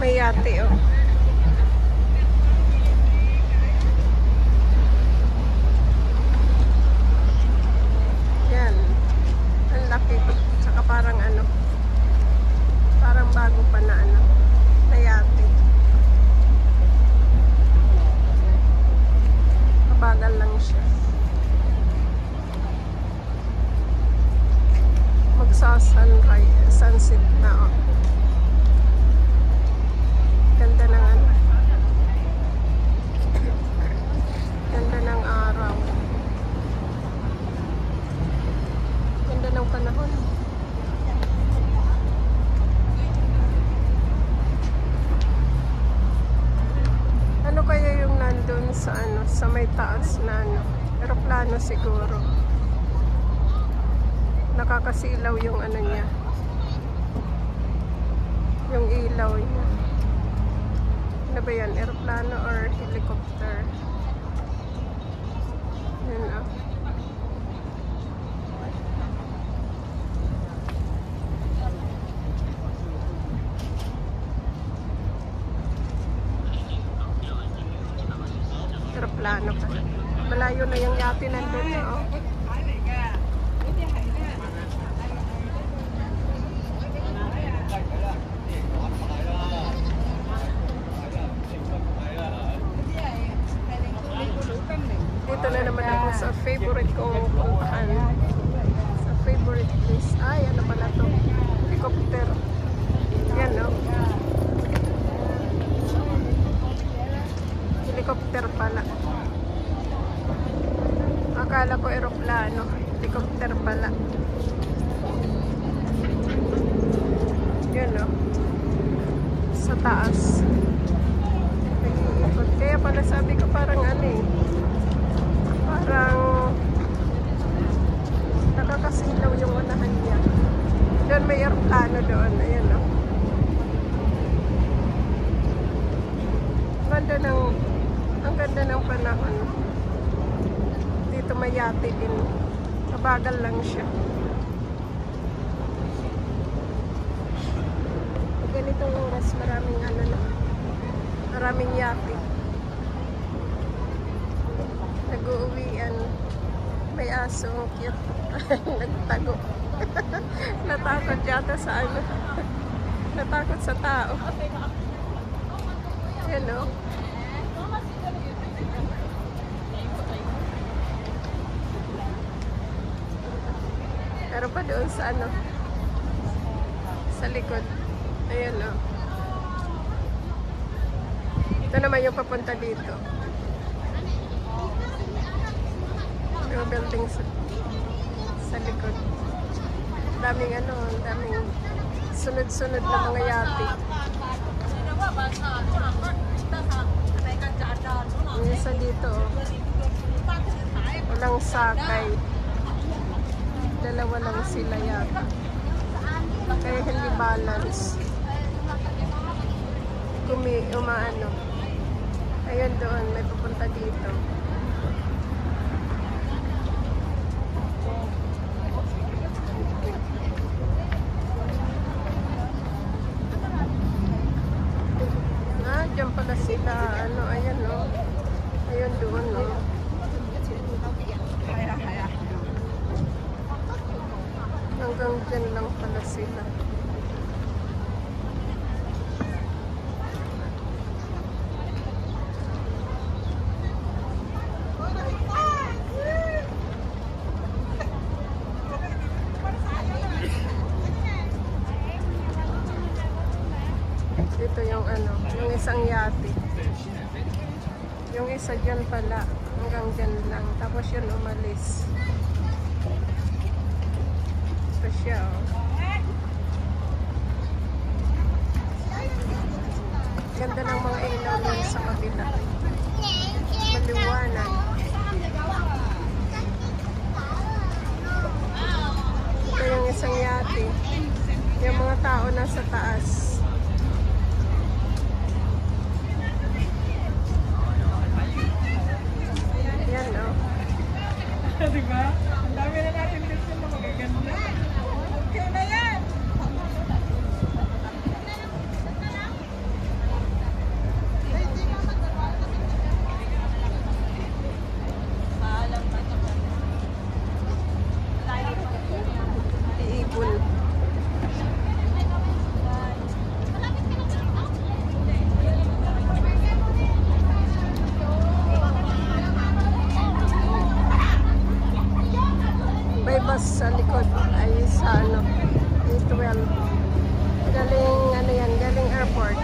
May yate, oh. Yan. Ang laki. Tsaka parang ano. Parang bago pa na ano. Na yate. Kabagal lang siya. Sunset na, oh. Ganda ng ano. Ganda ng araw. Ganda ng panahon. Ano kaya yung nandun sa ano, sa may taas na ano, eroplano siguro. Nakakasilaw yung ano niya. Yung ilaw niya. Ano ba yan? Aeroplano or helicopter? Yan, oh. Aeroplano pa. Malayo na yung yate nandun, oh. Dito na naman ako sa favorite kong puntahan. Sa favorite place. Ay, ano pala to? Helicopter. Yan, no? Helicopter pala. Akala ko aeroplano. Helicopter pala. Yan, no? Sa taas. Kaya pala sabi ko parang ano eh. Parang nakakasilaw yung unahan niya. Doon may aeroplano doon. Ayan, o. Ang ganda ng panahon. Dito may yate din. Kabagal lang siya. Ganitong oras maraming ano na. Maraming yate. Nag-uuwian. May aso. Cute. Nagtago. Natakot yata sa ano. Natakot sa tao. Yan, o. Pero pa doon sa ano. Sa likod. Ayan, o. Ito naman yung papunta dito. Yung building sa likod. Daming ano, daming sunod-sunod na mga yate. Yung isa dito, oh. Walang sakay. Dalawa lang sila yata. Kaya hindi balance. Umaano. Ayun doon, may pupunta dito. Diyan pala sila, ano, ayan, no. Ayun doon, no. Hanggang dyan lang pala sila. Dito yung ano, yung isang yate. Yung isa dyan pala, hanggang dyan lang. Tapos yun umalis. Ito siya, oh. Ganda ng mga ilaw doon sa kabila. Maliwanag. Ito yung isang yate. Yung mga tao nasa taas. Yan, no? Diba? Ang dami na natin dito na magaganda. Okay na yan! bus sa likod ay sa ano, A12. Galing ano yan, galing airport.